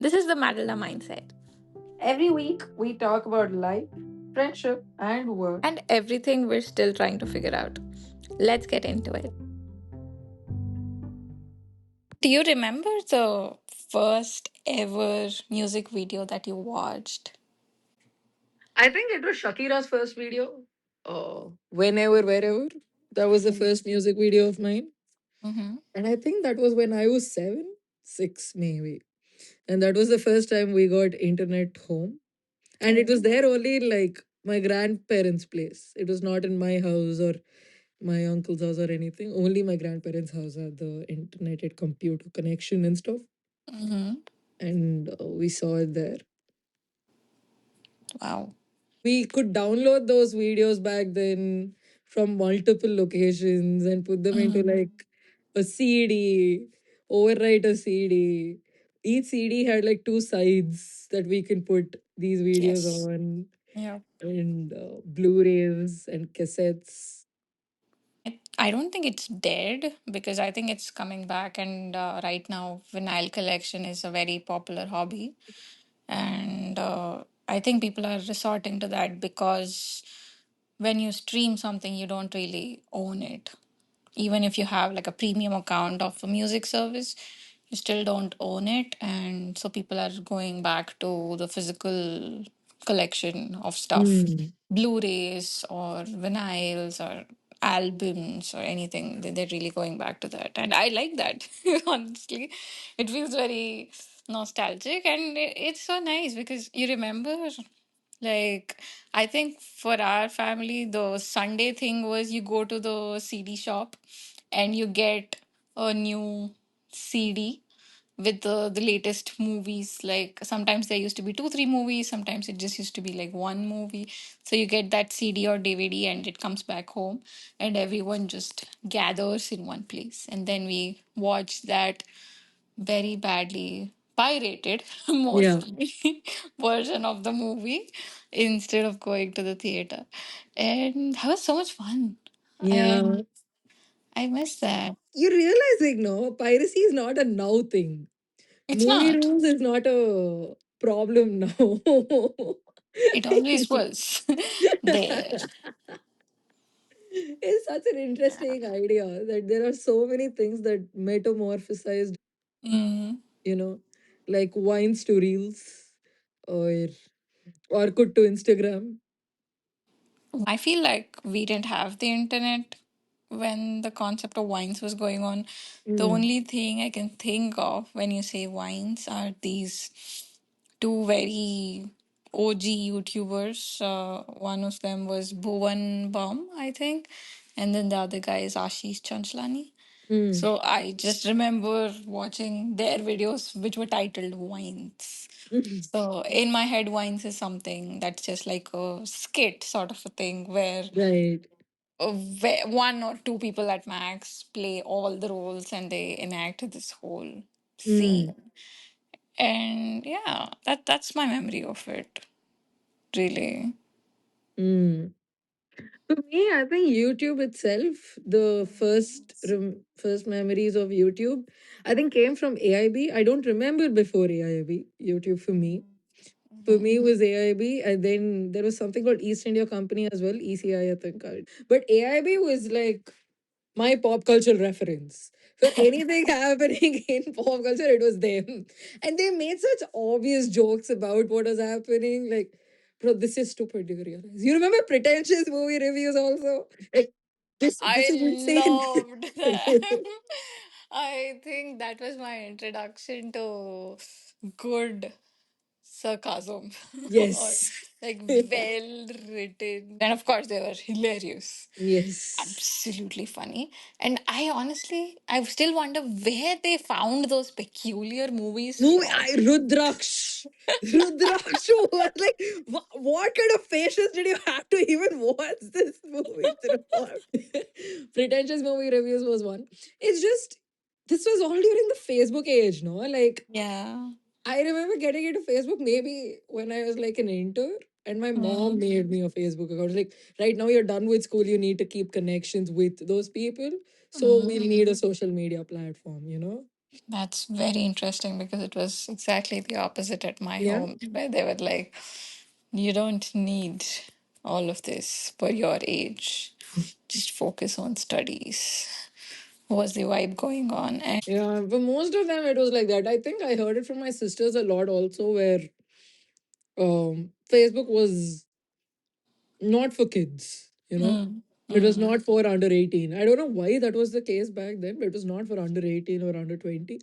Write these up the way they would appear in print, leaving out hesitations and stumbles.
This is the Madala mindset. Every week, we talk about life, friendship, and work. And everything we're still trying to figure out. Let's get into it. Do you remember the first ever music video that you watched? I think it was Shakira's first video. Oh, whenever, wherever. That was the first music video of mine. Mm-hmm. And I think that was when I was 7, 6 maybe. And that was the first time we got internet home. And it was there only in like my grandparents' place. It was not in my house or my uncle's house or anything. Only my grandparents' house had the internet, had computer connection and stuff. Mm-hmm. And we saw it there. Wow. We could download those videos back then from multiple locations and put them into Mm-hmm. like a CD, overwrite a CD. Each CD had like two sides that we can put these videos Yes. on, Yeah. and Blu-rays and cassettes. I don't think it's dead because I think it's coming back, and right now, vinyl collection is a very popular hobby. And I think people are resorting to that because when you stream something, you don't really own it. Even if you have like a premium account of a music service, you still don't own it. And so people are going back to the physical collection of stuff, Mm. Blu-rays or vinyls or albums or anything. They're really going back to that. And I like that, honestly. It feels very nostalgic and it's so nice because you remember, like, I think for our family, the Sunday thing was you go to the CD shop and you get a new CD with the latest movies. Like sometimes there used to be two, three movies, sometimes it just used to be like one movie. So you get that CD or DVD and it comes back home and everyone just gathers in one place. And then we watch that very badly pirated Yeah. mostly version of the movie instead of going to the theater. And that was so much fun. Yeah. And I miss that. You're realizing, no, piracy is not a now thing. It's Movie not. rules is not a problem now. It always was there. It's such an interesting idea that there are so many things that metamorphosized, Mm. you know, like wines to reels or Orkut to Instagram. I feel like we didn't have the internet when the concept of wines was going on. The Mm. only thing I can think of when you say wines are these two very OG YouTubers. One of them was Bhuvan Bum, I think, and then the other guy is Ashish Chanchlani. Mm. So I just remember watching their videos, which were titled Wines. So in my head, Wines is something that's just like a skit sort of a thing Right. where one or two people at max play all the roles and they enact this whole Mm. scene. And yeah, that's my memory of it, really. Mm. For me, I think YouTube itself, the first memories of YouTube, I think came from AIB. I don't remember before AIB. YouTube for me. For Mhm. me was AIB, and then there was something called East India Company as well, ECI, I think. But AIB was like my pop culture reference. For anything happening in pop culture, it was them. And they made such obvious jokes about what was happening. Like, bro, this is stupid, do you realize? You remember pretentious movie reviews also? Like, this I is insane. loved them. I think that was my introduction to good sarcasm or Yes. like well written. And of course, they were hilarious. Yes. Absolutely funny. And I still wonder where they found those peculiar movies Movie, from. Rudraksh. Rudraksh was like, what kind of patience did you have to even watch this movie through? Pretentious movie reviews was one. It's just, this was all during the Facebook age, no? Like, Yeah. I remember getting into Facebook maybe when I was like an intern, and my mom Mm. made me a Facebook account. Like, right now you're done with school, you need to keep connections with those people. So we'll Mm. need a social media platform, you know? That's very interesting because it was exactly the opposite at my Yeah. home, where they were like, you don't need all of this for your age. Just focus on studies. Was the vibe going on? And Yeah, for most of them, it was like that. I think I heard it from my sisters a lot also, where Facebook was not for kids, you know. mm, It was mm, not for under 18. I don't know why that was the case back then, but it was not for under 18 or under 20.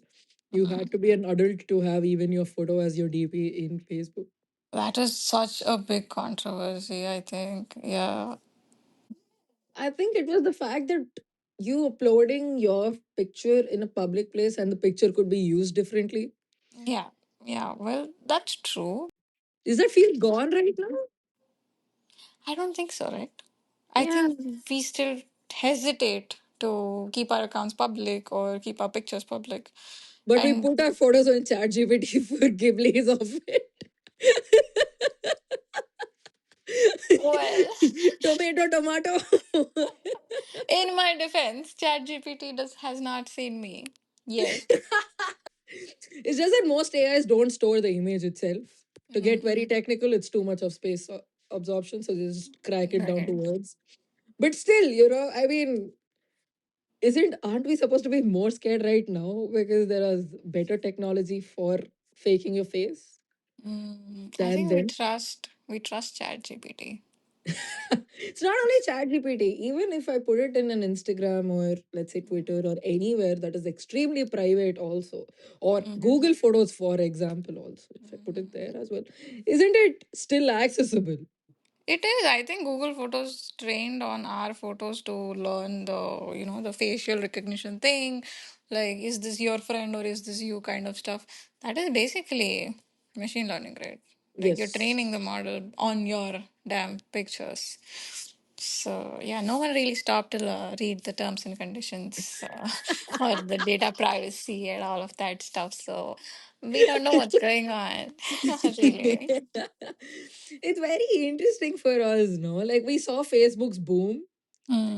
You had mm. to be an adult to have even your photo as your DP in Facebook. That is such a big controversy, I think. Yeah. I think it was the fact that you uploading your picture in a public place and the picture could be used differently. Yeah. Yeah. Well, that's true. Is that feel gone right now? I don't think so, right? I Yeah. think we still hesitate to keep our accounts public or keep our pictures public. But we And put our photos on ChatGPT for Ghibli's of it. well, Tomato, tomato. in my defense, ChatGPT does has not seen me yet. It's just that most AIs don't store the image itself. To get very Mm, technical, it's too much of space absorption, so they just crack it down to right. words. But still, you know, I mean, isn't aren't we supposed to be more scared right now because there is better technology for faking your face I than think we then? trust ChatGPT. It's not only ChatGPT. Even if I put it in an Instagram or let's say Twitter or anywhere that is extremely private, also, or Mm. Google Photos, for example, also, if I put it there as well, isn't it still accessible? It is. I think Google Photos trained on our photos to learn the facial recognition thing. Like, is this your friend or is this you kind of stuff. That is basically machine learning, right? Like, you're Yes. training the model on your damn pictures. So, yeah, no one really stopped to read the terms and conditions or the data privacy and all of that stuff. So, we don't know what's going on, really. It's very interesting for us, no? Like we saw Facebook's boom,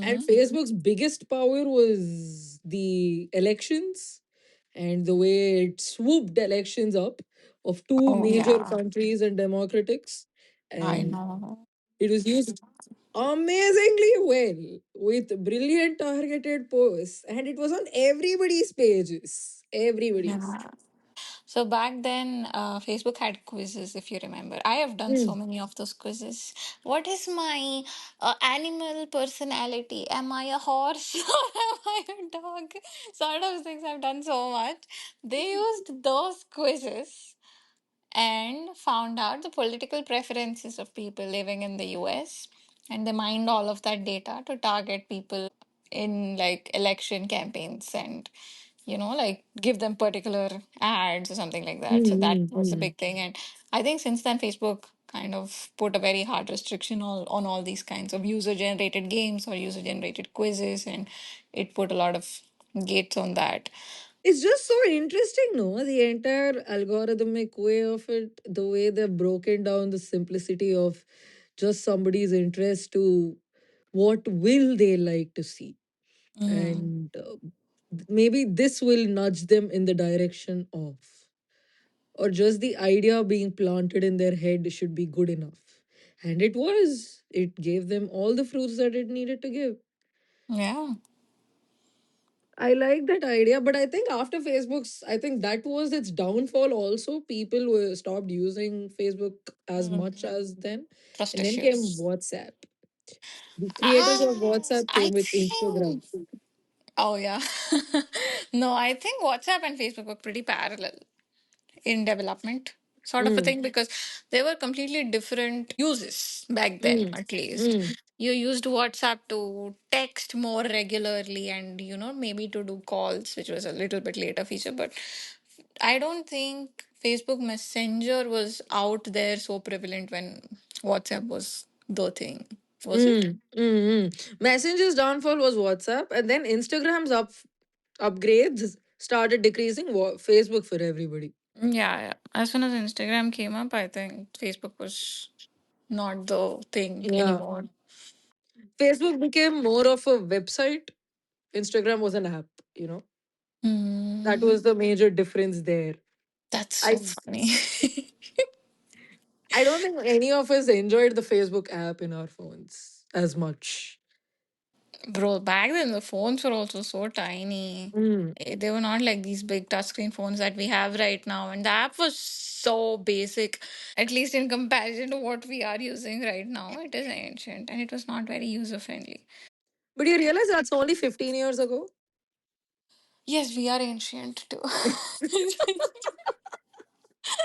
and Mm. Facebook's biggest power was the elections and the way it swooped elections up of two Oh, major yeah. countries and democratics. I And know. it was used amazingly well with brilliant targeted posts. And it was on everybody's pages. Everybody's. Yeah. So back then, Facebook had quizzes, if you remember. I have done so Mm. many of those quizzes. What is my animal personality? Am I a horse or am I a dog? Sort of things I've done so much. They used those quizzes and found out the political preferences of people living in the US, and they mined all of that data to target people in like election campaigns and like give them particular ads or something like that. So that Mm, mm, was a mm. big thing. And I think since then Facebook kind of put a very hard restriction on all these kinds of user generated games or user generated quizzes, and it put a lot of gates on that. It's just so interesting, no? The entire algorithmic way of it, the way they've broken down the simplicity of just somebody's interest to what will they like to see. Mm. And maybe this will nudge them in the direction of, or just the idea being planted in their head should be good enough. And it was. It gave them all the fruits that it needed to give. Yeah. I like that idea, but I think after Facebook's, I think that was its downfall also. People were stopped using Facebook as much Mm. as then. Trust And then came issues. WhatsApp. The creators of Ah, WhatsApp I came with Instagram. think. Oh, yeah. No, I think WhatsApp and Facebook were pretty parallel in development, sort of a Mm, thing, because they were completely different uses back then, mm, at least. mm. You used WhatsApp to text more regularly and, maybe to do calls, which was a little bit later feature. But I don't think Facebook Messenger was out there so prevalent when WhatsApp was the thing. Was it? Messenger's downfall was WhatsApp, and then Instagram's upgrades started decreasing Facebook for everybody. Yeah, yeah. As soon as Instagram came up, I think Facebook was not the thing Yeah. anymore. Facebook became more of a website. Instagram was an app, you know. That Mm, was the major difference there. that's I so funny. I don't think any of us enjoyed the Facebook app in our phones as much. Bro, back then the phones were also so tiny. Mm. They were not like these big touchscreen phones that we have right now. And the app was so basic, at least in comparison to what we are using right now. It is ancient and it was not very user friendly. But you realize that's only 15 years ago? Yes, we are ancient too.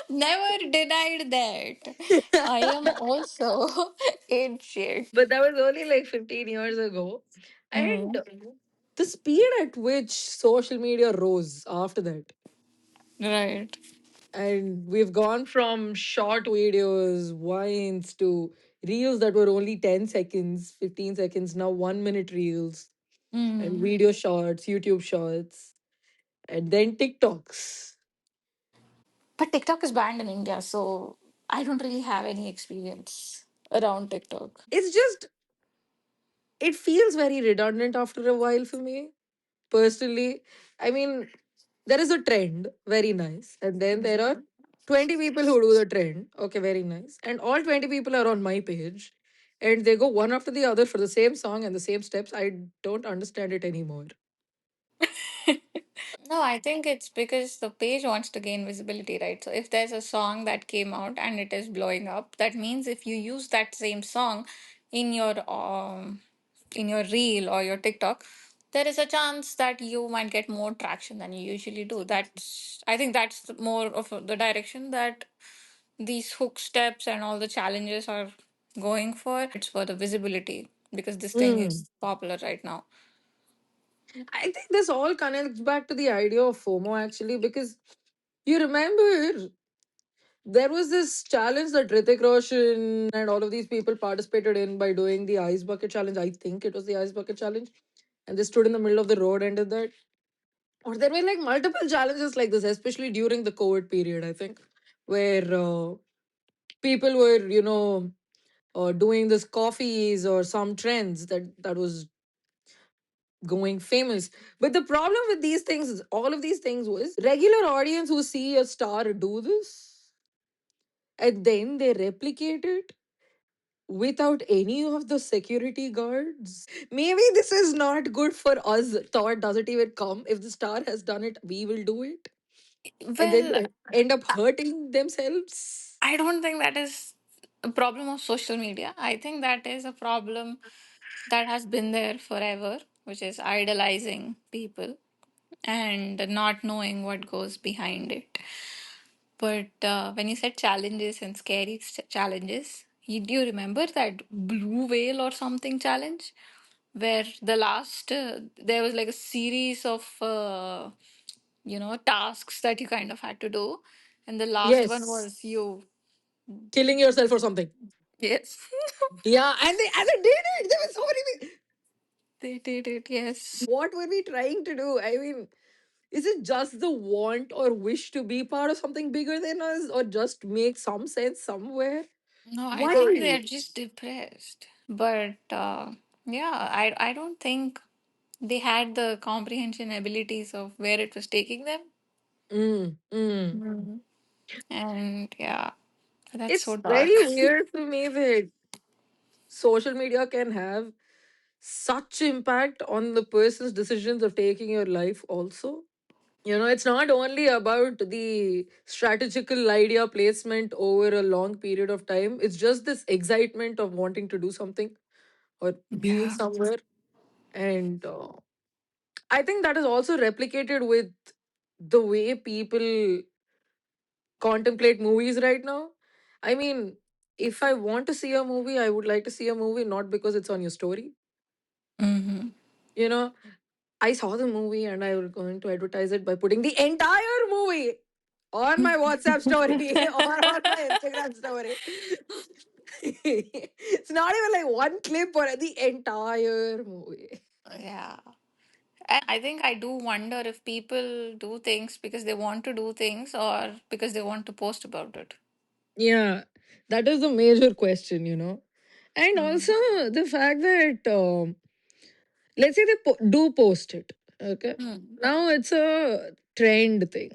Never denied that. I am also ancient. But that was only like 15 years ago. And Mm, the speed at which social media rose after that. right. And we've gone from short videos, vines to reels that were only 10 seconds, 15 seconds, now 1 minute reels and Mm. video shorts, YouTube shorts, and then TikToks. But TikTok is banned in India, so I don't really have any experience around TikTok. It's just, it feels very redundant after a while for me personally. I mean, there is a trend, very nice. And then there are 20 people who do the trend. Okay, very nice. And all 20 people are on my page. And they go one after the other for the same song and the same steps. I don't understand it anymore. No, I think it's because the page wants to gain visibility, right? So if there's a song that came out and it is blowing up, that means if you use that same song in your reel or your TikTok, there is a chance that you might get more traction than you usually do. That's I think that's more of the direction that these hook steps and all the challenges are going for. It's for the visibility because this thing Mm. is popular right now. I think this all connects back to the idea of FOMO actually, because you remember there was this challenge that Ritik Roshan and all of these people participated in by doing the ice bucket challenge. I think it was the ice bucket challenge. And they stood in the middle of the road and did that. Or there were like multiple challenges like this, especially during the COVID period, I think, where people were, doing this coffees or some trends that was going famous. But the problem with these things is all of these things was regular audience who see a star do this and then they replicate it without any of the security guards. Maybe this is not good for us. Thought doesn't even come. If the star has done it, we will do it. And then Well, they end up hurting themselves. I don't think that is a problem of social media. I think that is a problem that has been there forever, which is idolizing people and not knowing what goes behind it. But when you said challenges and scary challenges, do you remember that blue whale or something challenge? Where the last, there was like a series of, tasks that you kind of had to do. And the last one Yes. was you. Killing yourself or something. Yes. Yeah, and they did it. There were so many things. They did it, yes. What were we trying to do? I mean, is it just the want or wish to be part of something bigger than us, or just make some sense somewhere? No, I think Why? they're just depressed. But yeah, I don't think they had the comprehension abilities of where it was taking them. Mm, mm. Mhm. And yeah, that's so It's dark. very weird to me that social media can have such impact on the person's decisions of taking your life also. It's not only about the strategical idea placement over a long period of time. It's just this excitement of wanting to do something or being Yeah. somewhere. And I think that is also replicated with the way people contemplate movies right now. I mean, if I want to see a movie, I would like to see a movie not because it's on your story. Hmm. You know, I saw the movie and I was going to advertise it by putting the entire movie on my WhatsApp story or on my Instagram story. It's not even like one clip or the entire movie. Yeah. And I think I do wonder if people do things because they want to do things or because they want to post about it. Yeah, that is the major question. And also Mm. the fact that, let's say they do post it. Okay. Hmm. Now it's a trend thing.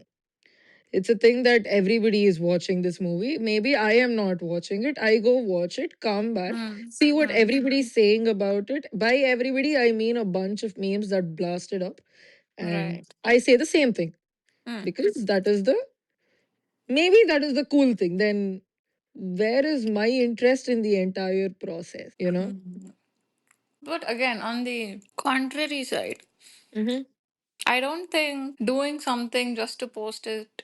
It's a thing that everybody is watching this movie. Maybe I am not watching it. I go watch it, come back, Hmm. see what Hmm. everybody's saying about it. By everybody, I mean a bunch of memes that blasted up. And Right. I say the same thing Hmm. because maybe that is the cool thing. Then where is my interest in the entire process, you know? Hmm. But again, on the contrary side, Mm-hmm. I don't think doing something just to post it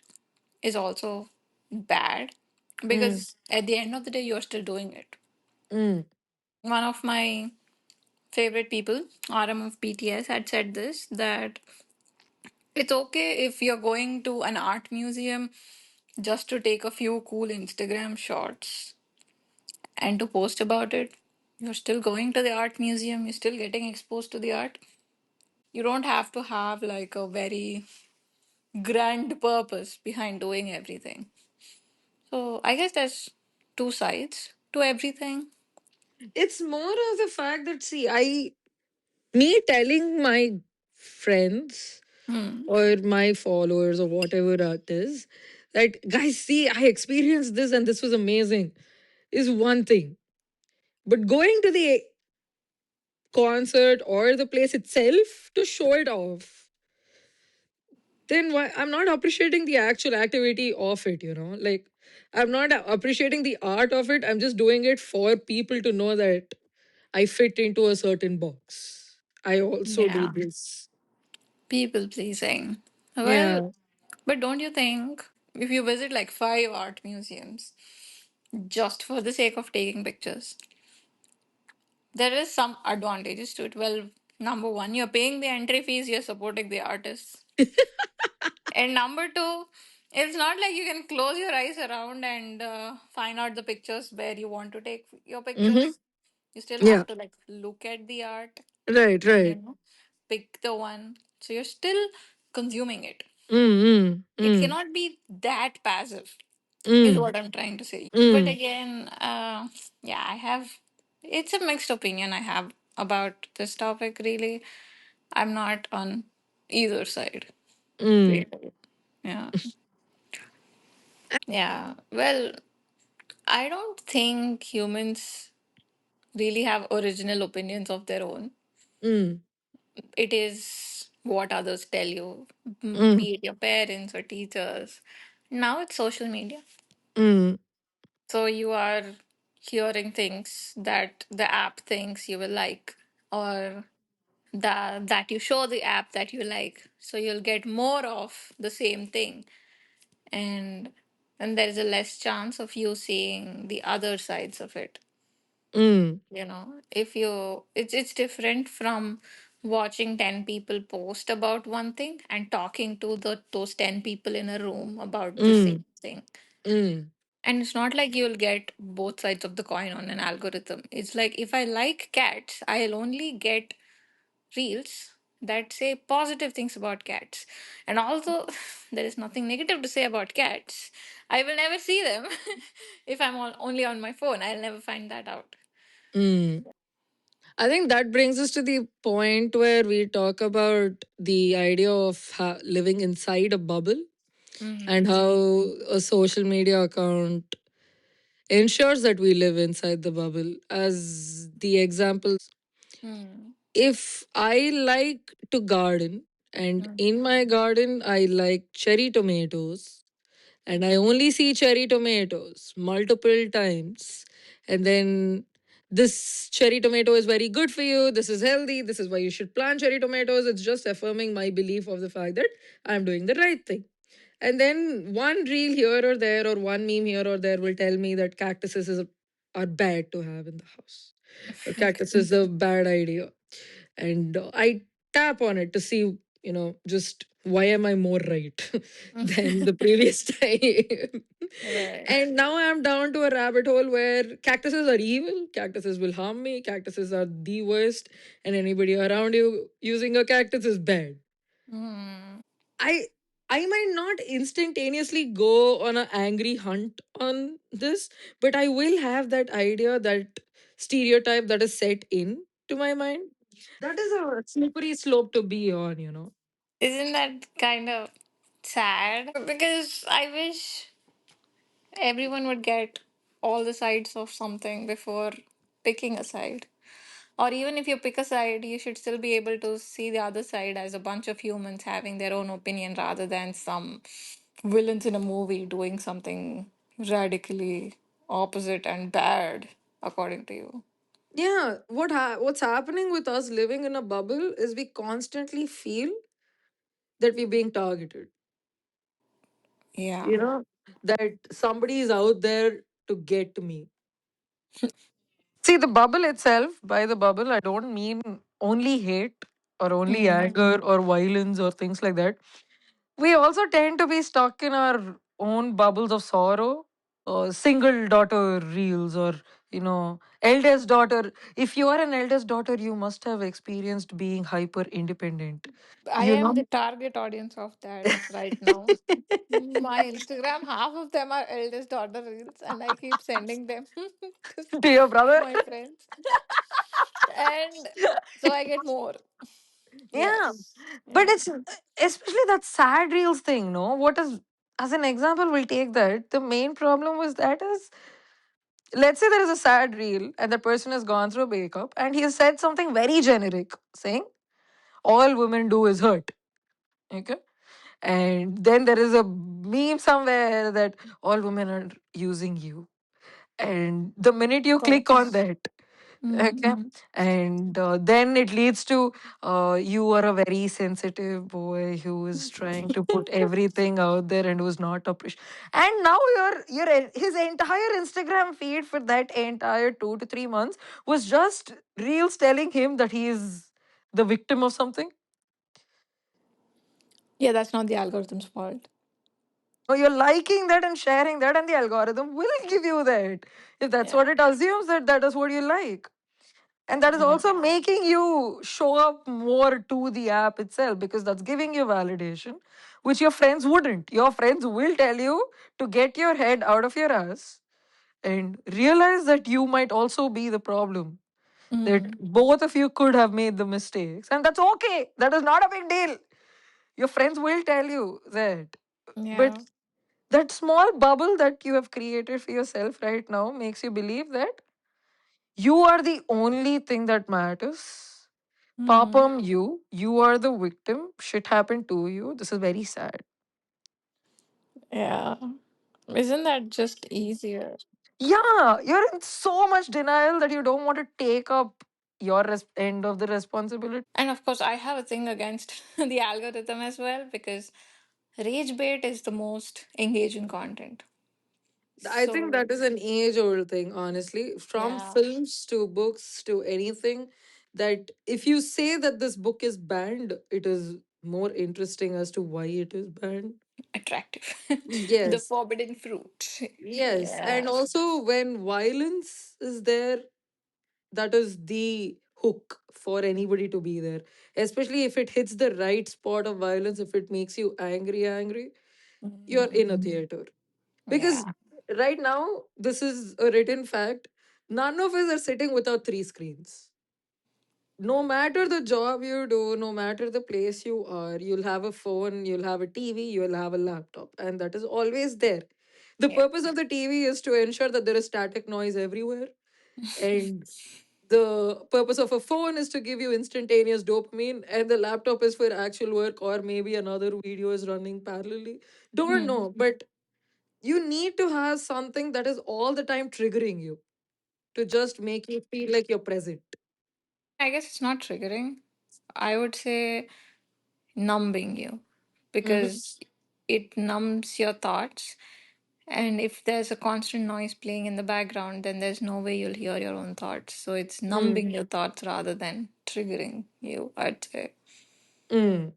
is also bad Mm, because at the end of the day, you're still doing it. mm, One of my favorite people, RM of BTS, had said this that it's okay if you're going to an art museum just to take a few cool Instagram shots and to post about it. You're still going to the art museum, you're still getting exposed to the art. You don't have to have like a very grand purpose behind doing everything. So I guess there's two sides to everything. it's more of the fact that, see, me telling my friends Hmm. or my followers or whatever it is that, guys, see, I experienced this and this was amazing, is one thing. But going to the concert or the place itself to show it off, then why I'm not appreciating the actual activity of it, like I'm not appreciating the art of it. I'm just doing it for people to know that I fit into a certain box. I also do Yeah. this. People pleasing. Well, Yeah. but don't you think if you visit like five art museums just for the sake of taking pictures, there is some advantages to it? Well, number one, you're paying the entry fees, you're supporting the artists. And number two, it's not like you can close your eyes around and find out the pictures where you want to take your Mm-hmm. pictures. You still Yeah. have to like look at the art Right, and right. pick the one. So you're still consuming it. Mm, It mm, cannot be that passive, is mm, what I'm trying to say. But mm, again, yeah, I have. It's a mixed opinion I have about this topic. Really, I'm not on either side. mm, Really. Yeah. Yeah. Well, I don't think humans really have original opinions of their own. mm, It is what others tell you, mm, be it your parents or teachers. Now it's social media. mm, So you are hearing things that the app thinks you will like, or that you show the app that you like. So you'll get more of the same thing. And there is a less chance of you seeing the other sides of it. mm, If you it's different from watching 10 people post about one thing and talking to those 10 people in a room about the mm, same thing. mm, And it's not like you'll get both sides of the coin on an algorithm. It's like if I like cats, I'll only get reels that say positive things about cats. And although there is nothing negative to say about cats, I will never see them. If I'm only on my phone, I'll never find that out. mm. I think that brings us to the point where we talk about the idea of living inside a bubble and Hmm. how a social media account ensures that we live inside the bubble. As the example, Hmm. if I like to garden, and in my garden, I like cherry tomatoes, and I only see cherry tomatoes multiple times. And then this cherry tomato is very good for you. This is healthy. This is why you should plant cherry tomatoes. It's just affirming my belief of the fact that I'm doing the right thing. And then one reel here or there, or one meme here or there will tell me that are bad to have in the house. Or cactus is a bad idea. And I tap on it to see, just why am I more right than the previous time? Right. And now I'm down to a rabbit hole where cactuses are evil, cactuses will harm me, cactuses are the worst, and anybody around you using a cactus is bad. I I might not instantaneously go on an angry hunt on this, but I will have that idea, that stereotype that is set in to my mind. That is a slippery slope to be on, you know. Isn't that kind of sad? Because I wish everyone would get all the sides of something before picking a side. Or even if you pick a side, you should still be able to see the other side as a bunch of humans having their own opinion rather than some villains in a movie doing something radically opposite and bad, according to you. Yeah, what's happening with us living in a bubble is we constantly feel that we're being targeted. You Yeah. know, that somebody is out there to get me. See, the bubble itself, by the bubble, I don't mean only hate or only Mm. anger or violence or things like that. We also tend to be stuck in our own bubbles of sorrow, single daughter reels, or, eldest daughter. If you are an eldest daughter, you must have experienced being hyper independent. I You am know? the target audience of that right now. My Instagram, half of them are eldest daughter reels, and I keep sending them to To your brother? my friends. And so I get more. Yeah. Yes. But Yeah. it's especially that sad reels thing, no? What is, as an example, we'll take that. The main problem with that is, let's say there is a sad reel and the person has gone through a breakup and he has said something very generic, saying, all women do is hurt. Okay. And then there is a meme somewhere that all women are using you. And the minute you click on Gosh. that, okay, Mm. and then it leads to, you are a very sensitive boy who is trying to put everything out there and who's not appreciated. And now his entire Instagram feed for that entire 2 to 3 months was just reels telling him that he is the victim of something. Yeah, that's not the algorithm's fault. No, you're liking that and sharing that, and the algorithm will give you that. If that's Yeah. what it assumes, that that is what you like. And that is Yeah. also making you show up more to the app itself because that's giving you validation, which your friends wouldn't. Your friends will tell you to get your head out of your ass and realize that you might also be the problem. That Mm. both of you could have made the mistakes. And that's okay. That is not a big deal. Your friends will tell you that. But Yeah. that small bubble that you have created for yourself right now makes you believe that you are the only thing that matters. Mm. Papam, you are the victim. Shit happened to you. This is very sad. Yeah. Isn't that just easier? Yeah, you're in so much denial that you don't want to take up your end of the responsibility. And of course, I have a thing against the algorithm as well because rage bait is the most engaging content. I think that So, is an age old thing, honestly. From yeah, films to books to anything, that if you say that this book is banned, it is more interesting as to why it is banned. attractive. The Yes. forbidden fruit. Yes. And Yeah. also, when violence is there, that is the hook for anybody to be there. Especially if it hits the right spot of violence, if it makes you angry, you're in a Mm. theater. Because Yeah. right now, this is a written fact. None of us are sitting without three screens. No matter the job you do, no matter the place you are, you'll have a phone, you'll have a TV, you'll have a laptop, and that is always there. The Yeah. purpose of the TV is to ensure that there is static noise everywhere. And the purpose of a phone is to give you instantaneous dopamine, and the laptop is for actual work, or maybe another video is running parallelly. Don't Mm. know, but you need to have something that is all the time triggering you to just make you feel like you're present. I guess it's not triggering. I would say numbing you Mhm. because it numbs your thoughts. And if there's a constant noise playing in the background, then there's no way you'll hear your own thoughts. So it's Mm. numbing your thoughts rather than triggering you, I'd say. Mm.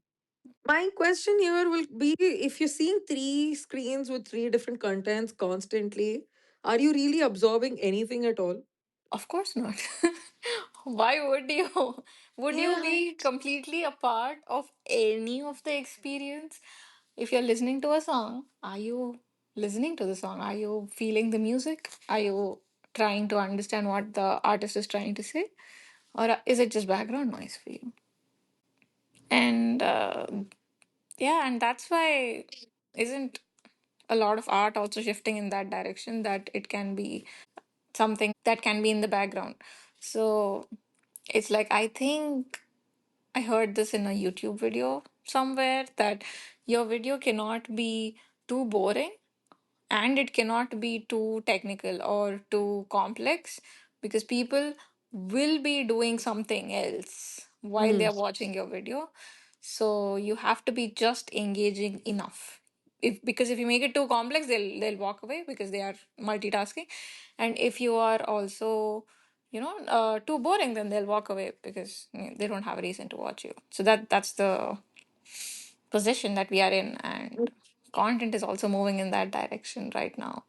My question here will be, if you're seeing three screens with three different contents constantly, are you really absorbing anything at all? Of course not. Why would you? Would you Yeah. be completely a part of any of the experience? If you're listening to a song, are you listening to the song? Are you feeling the music? Are you trying to understand what the artist is trying to say? or is it just background noise for you? And yeah, and that's why isn't a lot of art also shifting in that direction, that it can be something that can be in the background. So it's like, I think I heard this in a YouTube video somewhere, that your video cannot be too boring and it cannot be too technical or too complex, because people will be doing something else while Mm, they're watching your video. So you have to be just engaging enough. If Because if you make it too complex, they'll walk away because they are multitasking. And if you are also, too boring, then they'll walk away because they don't have a reason to watch you. So that's the position that we are in, and content is also moving in that direction right now.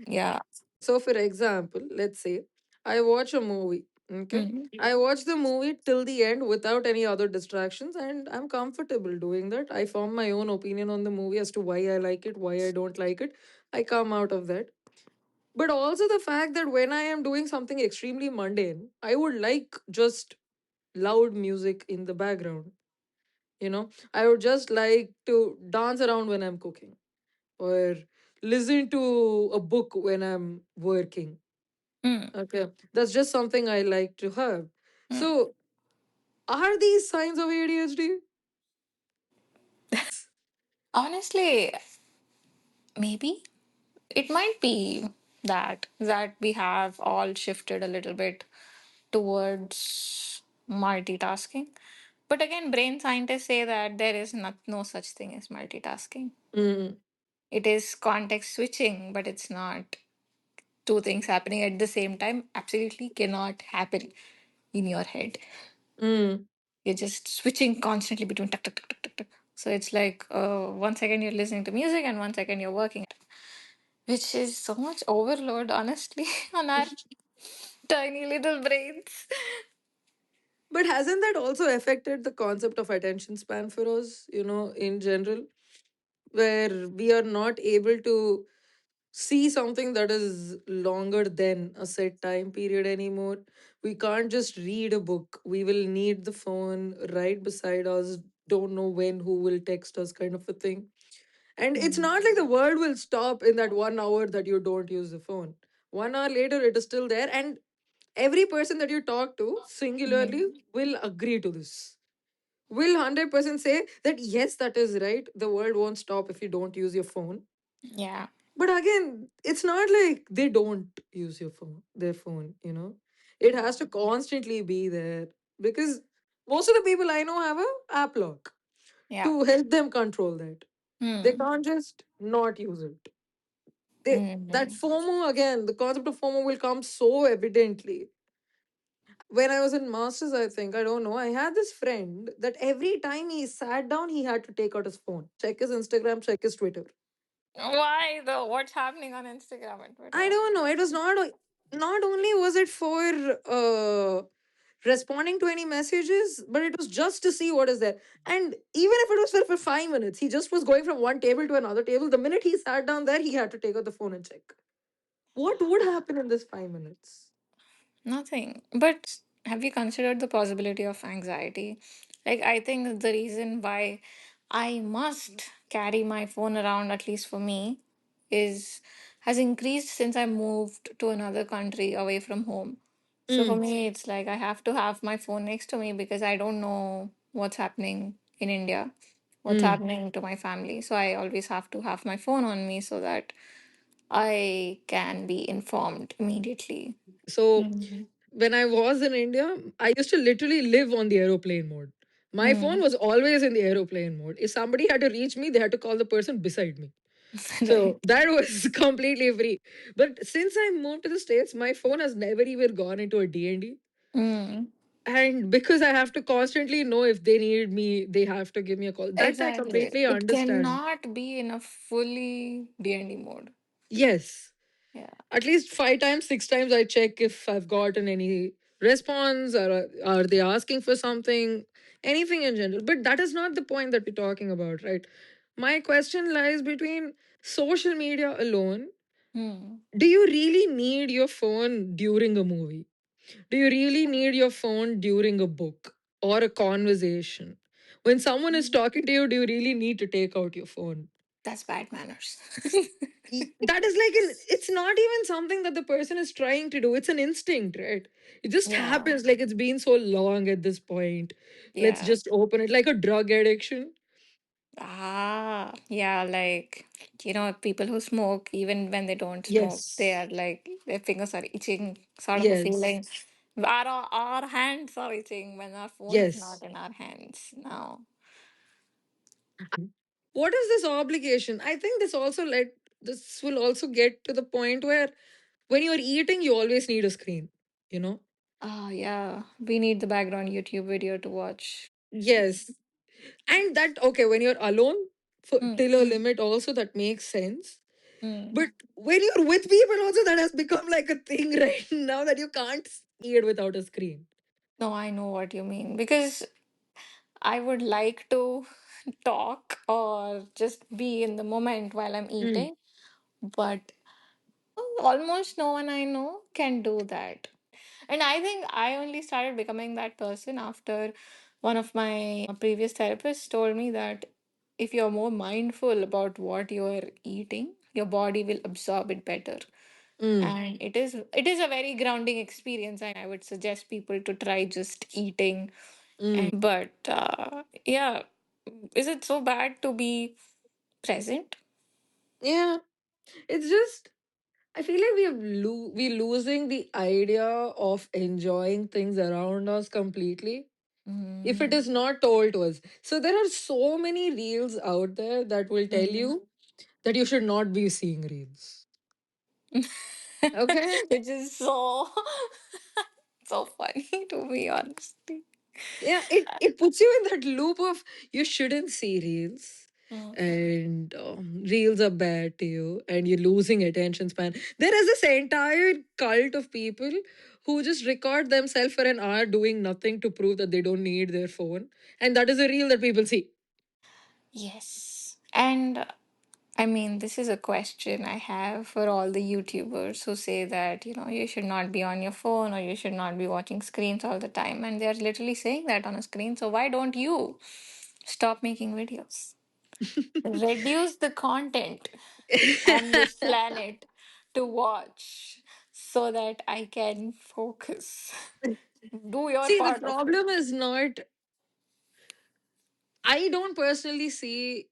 Yeah. so, for example, let's say I watch a movie. Okay. Mhm. I watch the movie till the end without any other distractions, and I'm comfortable doing that. I form my own opinion on the movie as to why I like it, why I don't like it. I come out of that. But also the fact that when I am doing something extremely mundane, I would like just loud music in the background. I would just like to dance around when I'm cooking or listen to a book when I'm working. Mm, Okay. That's just something I like to have. mm. So, are these signs of ADHD? Honestly, maybe it might be that we have all shifted a little bit towards multitasking. But again, brain scientists say that there is no such thing as multitasking. Mm, It is context switching, but it's not two things happening at the same time. Absolutely cannot happen in your head. mm. You're just switching constantly between tuck, tuck, tuck, tuck, tuck, tuck. So it's like 1 second you're listening to music and 1 second you're working, which is so much overload, honestly, on our tiny little brains. But hasn't that also affected the concept of attention span for us, in general, where we are not able to see something that is longer than a set time period anymore? We can't just read a book. We will need the phone right beside us. Don't know when, who will text us, kind of a thing. And it's Mm. not like the world will stop in that 1 hour that you don't use the phone. 1 hour later, it is still there. And every person that you talk to singularly Mhm. will agree to this. Will 100% say that yes, that is right. The world won't stop if you don't use your phone. Yeah. But again, it's not like they don't use their phone. It has to constantly be there because most of the people I know have a app lock Yeah. to help them control that. They Hmm. can't just not use it. That Mhm. FOMO again, the concept of FOMO will come so evidently. When I was in masters, I think, I don't know, I had this friend that every time he sat down, he had to take out his phone, check his Instagram, check his Twitter. Why though? What's happening on Instagram and I Twitter? don't know. It was not only was it for responding to any messages, but it was just to see what is there. And even if it was for 5 minutes, he just was going from one table to another table. The minute he sat down there, he had to take out the phone and check. What would happen in this 5 minutes? Nothing. But have you considered the possibility of anxiety? Like, I think the reason why I must carry my phone around, at least for me, is has increased since I moved to another country away from home. So for Mm, me, it's like I have to have my phone next to me because I don't know what's happening in India, what's mm. happening to my family. So I always have to have my phone on me so that I can be informed immediately. So Mhm. when I was in India, I used to literally live on the aeroplane mode. My phone Mm. was always in the aeroplane mode. If somebody had to reach me, they had to call the person beside me. Right. So that was completely free. But since I moved to the States, my phone has never even gone into a DND. Mm. And because I have to constantly know if they need me, they have to give me a call. That I Exactly. completely It understand. cannot be in a fully D&D mode. Yes. Yeah. At least 5 times, 6 times I check if I've gotten any response or are they asking for something, anything in general. But that is not the point that we're talking about, right? My question lies between social media alone. Hmm. Do you really need your phone during a movie? Do you really need your phone during a book or a conversation? When someone is talking to you, do you really need to take out your phone? That's bad manners. That is like it's not even something that the person is trying to do. It's an instinct, right? It just Yeah. happens, like it's been so long at this point. Let's Yeah. just open it, like a drug addiction. Ah, yeah, like, people who smoke, even when they don't smoke, they Yes. are like, their fingers are itching, sort of a Yes. feeling. Our hands are itching when our phone is not Yes. in our hands now. What is this obligation? I think this will also get to the point where when you're eating, you always need a screen, you know? Ah, yeah, we need the background YouTube video to watch. Yes. And that, okay, when you're alone, Mm, till a limit, also that makes sense. mm. But when you're with people, also that has become like a thing right now that you can't eat without a screen. No, I know what you mean because I would like to talk or just be in the moment while I'm Mm, eating, but almost no one I know can do that. And I think I only started becoming that person after one of my previous therapists told me that if you're more mindful about what you're eating, your body will absorb it better. mm, And it is a very grounding experience, and I would suggest people to try just eating. mm. But yeah, is it so bad to be present? Yeah, it's just I feel like we're losing the idea of enjoying things around us completely if it Mm. is not told to us. So there are so many reels out there that will tell Mm. you that you should not be seeing reels. Okay? Which is so so funny to be honest. Yeah, it puts you in that loop of you shouldn't see reels, Mm. and reels are bad to you and you're losing attention span. There is this entire cult of people who just record themselves for an hour doing nothing to prove that they don't need their phone, and that is a reel that people see. Yes. And I mean, this is a question I have for all the YouTubers who say that, you should not be on your phone or you should not be watching screens all the time. And they're literally saying that on a screen. So why don't you stop making videos? Reduce the content on this planet to watch so that I can focus. Do your See, the part of it. problem is not, I don't personally see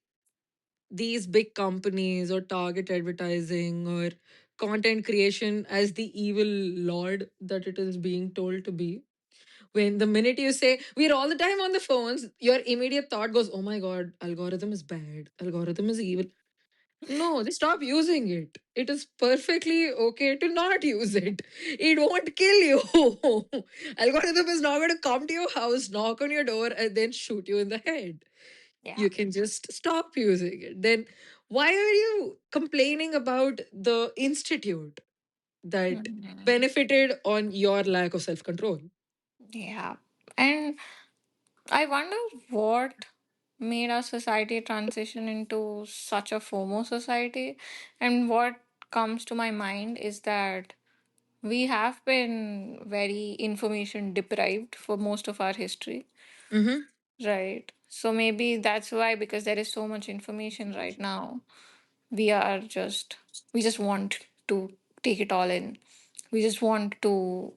these big companies or target advertising or content creation as the evil lord that it is being told to be. When the minute you say we're all the time on the phones, your immediate thought goes, oh my god, algorithm is bad, algorithm is evil. No, just stop using it. It is perfectly okay to not use it. It won't kill you. Algorithm is not going to come to your house, knock on your door, and then shoot you in the head. Yeah. You can just stop using it. Then why are you complaining about the institute that Mhm. benefited on your lack of self control? Yeah. And I wonder what made our society transition into such a FOMO society. And what comes to my mind is that we have been very information deprived for most of our history, Mm-hmm. right? So maybe that's why, because there is so much information right now, we are just, we just want to take it all in. We just want to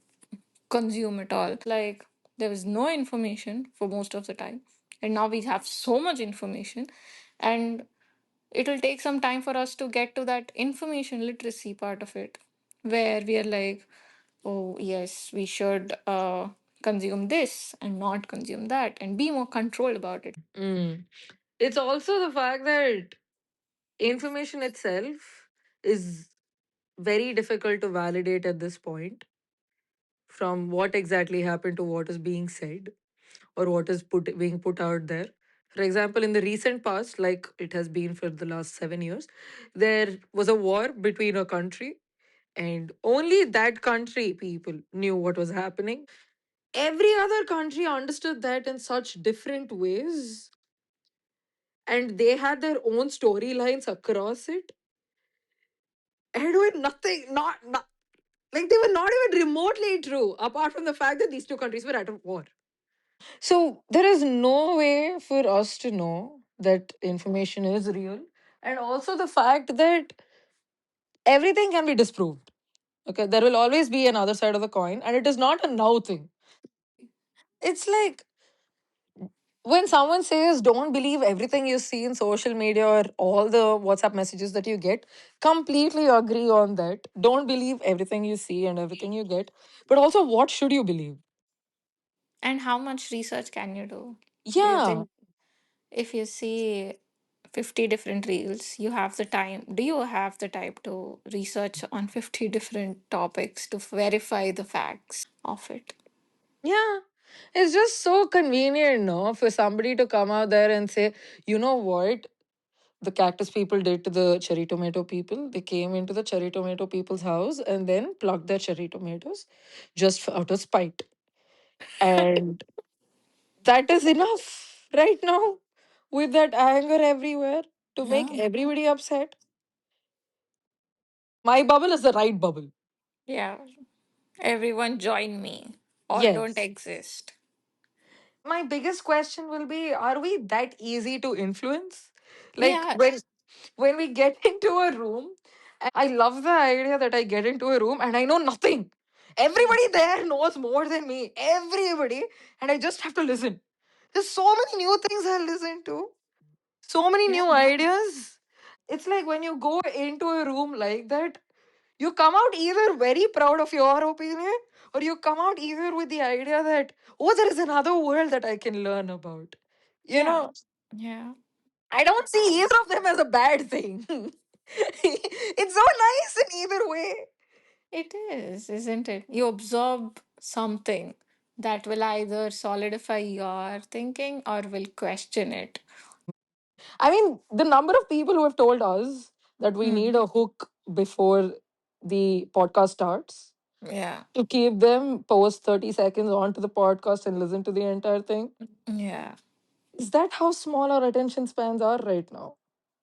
consume it all. Like there was no information for most of the time, and now we have so much information, and it'll take some time for us to get to that information literacy part of it, where we are like, oh yes, we should consume this and not consume that and be more controlled about it. Mm. It's also the fact that information itself is very difficult to validate at this point from what exactly happened to what is being said or what is being put out there. For example, in the recent past, like it has been for the last 7 years, there was a war between a country, and only that country people knew what was happening. Every other country understood that in such different ways, and they had their own storylines across it. And when nothing, not Like they were not even remotely true, apart from the fact that these two countries were at war. So there is no way for us to know that information is real. And also the fact that everything can be disproved. Okay, there will always be another side of the coin, and it is not a now thing. It's like when someone says don't believe everything you see in social media or all the WhatsApp messages that you get, completely agree on that. Don't believe everything you see and everything you get. But also, what should you believe? And how much research can you do? Do you Yeah. think if you see 50 different reels, you have the time? Do you have the time to research on 50 different topics to verify the facts of it? Yeah. It's just so convenient, no, for somebody to come out there and say, you know what the cactus people did to the cherry tomato people? They came into the cherry tomato people's house and then plucked their cherry tomatoes just out of spite. And that is enough right now with that anger everywhere to make Yeah. everybody upset. My bubble is the right bubble. Yeah. Everyone join me or don't Yes. exist. My biggest question will be, are we that easy to influence? Like Yeah. when we get into a room, I love the idea that I get into a room and I know nothing. Everybody there knows more than me. Everybody. And I just have to listen. There's so many new things I'll listen to. So many Yeah. new ideas. It's like when you go into a room like that, you come out either very proud of your opinion or you come out either with the idea that, oh, there is another world that I can learn about. You Yeah. know, Yeah. I don't see either of them as a bad thing. It's so nice in either way. It is, isn't it? You absorb something that will either solidify your thinking or will question it. I mean, the number of people who have told us that we Hmm. need a hook before the podcast starts Yeah. to keep them post 30 seconds onto the podcast and listen to the entire thing. Yeah. Is that how small our attention spans are right now?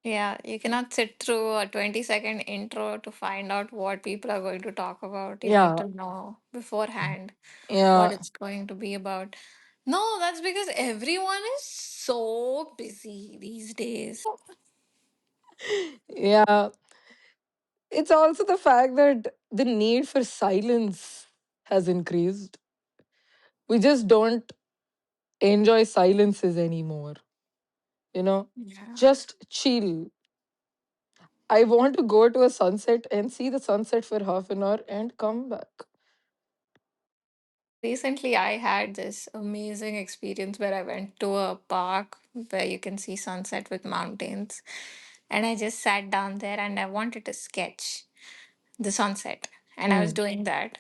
Yeah. You cannot sit through a 20-second intro to find out what people are going to talk about. You need Yeah. to know beforehand what Yeah. it's going to be about. No, that's because everyone is so busy these days. Yeah. It's also the fact that the need for silence has increased. We just don't enjoy silences anymore. You know, Yeah. just chill. I want to go to a sunset and see the sunset for half an hour and come back. Recently, I had this amazing experience where I went to a park where you can see sunset with mountains. And I just sat down there and I wanted to sketch the sunset. And I was Mm. doing that.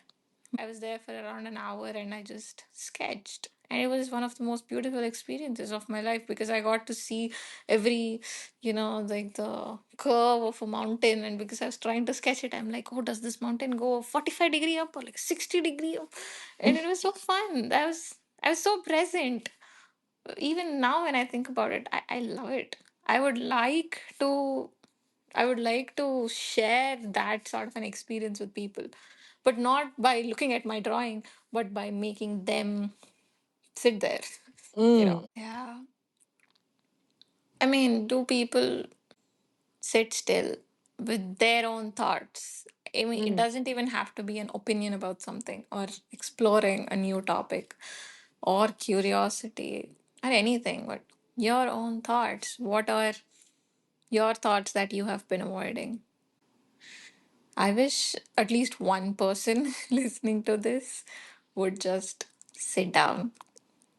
I was there for around an hour and I just sketched. And it was one of the most beautiful experiences of my life because I got to see every, like the curve of a mountain. And because I was trying to sketch it, I'm like, oh, does this mountain go 45-degree up or like 60-degree up? And it was so fun. I was so present. Even now when I think about it, I love it. I would like to I would like to share that sort of an experience with people, but not by looking at my drawing, but by making them sit there. Mm. Yeah. I mean, do people sit still with their own thoughts? I mean, it Mm. doesn't even have to be an opinion about something or exploring a new topic or curiosity or anything, but your own thoughts. What are your thoughts that you have been avoiding? I wish at least one person listening to this would just sit down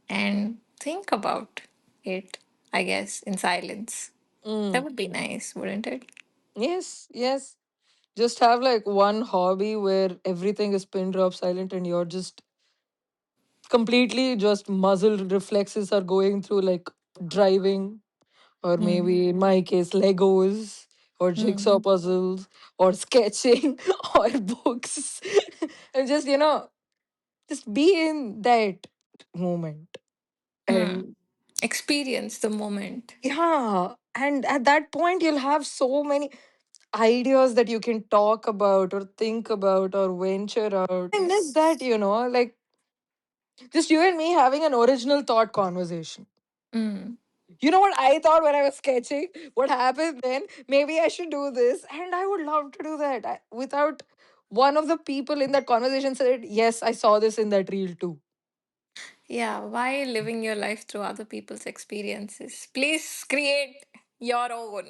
and think about it, I guess, in silence. That Mm. would be nice, wouldn't it? Yes, yes. Just have like one hobby where everything is pin drop silent and you're just completely just muzzle reflexes are going through like driving, or Hmm. maybe in my case, Legos or jigsaw Hmm. puzzles or sketching or books. And just, just be in that moment. Hmm. And Experience the moment. yeah, and at that point, you'll have so many. ideas that you can talk about or think about or venture out. I miss that, like just you and me having an original thought conversation. Mm. You know what I thought when I was sketching? What happened then? Maybe I should do this. And I would love to do that. Without one of the people in that conversation said, yes, I saw this in that reel too. Yeah, why living your life through other people's experiences? Please create your own.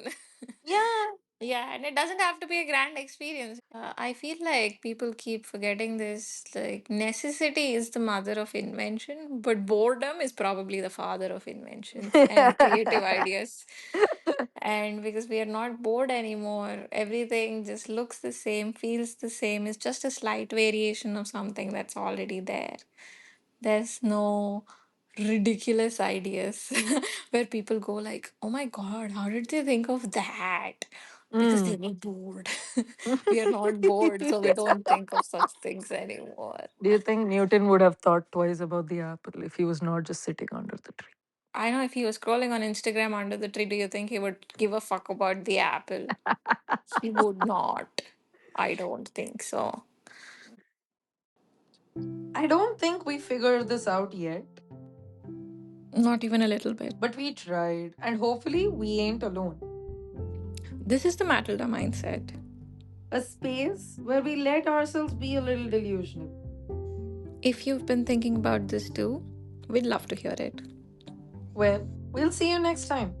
Yeah. Yeah, and it doesn't have to be a grand experience. I feel like people keep forgetting this. Like, necessity is the mother of invention, but boredom is probably the father of inventions and creative ideas. And because we are not bored anymore, everything just looks the same, feels the same. It's just a slight variation of something that's already there. There's no ridiculous ideas where people go like, "Oh my God, how did they think of that?" Because they Mm. were bored. We are not bored, so we don't think of such things anymore. Do you think Newton would have thought twice about the apple if he was not just sitting under the tree? I know if he was scrolling on Instagram under the tree, do you think he would give a fuck about the apple? He would not. I don't think so. I don't think we figured this out yet, Not even a little bit. but we tried, and hopefully, we ain't alone. This is the Matilda mindset. A space where we let ourselves be a little delusional. If you've been thinking about this too, we'd love to hear it. Well, we'll see you next time.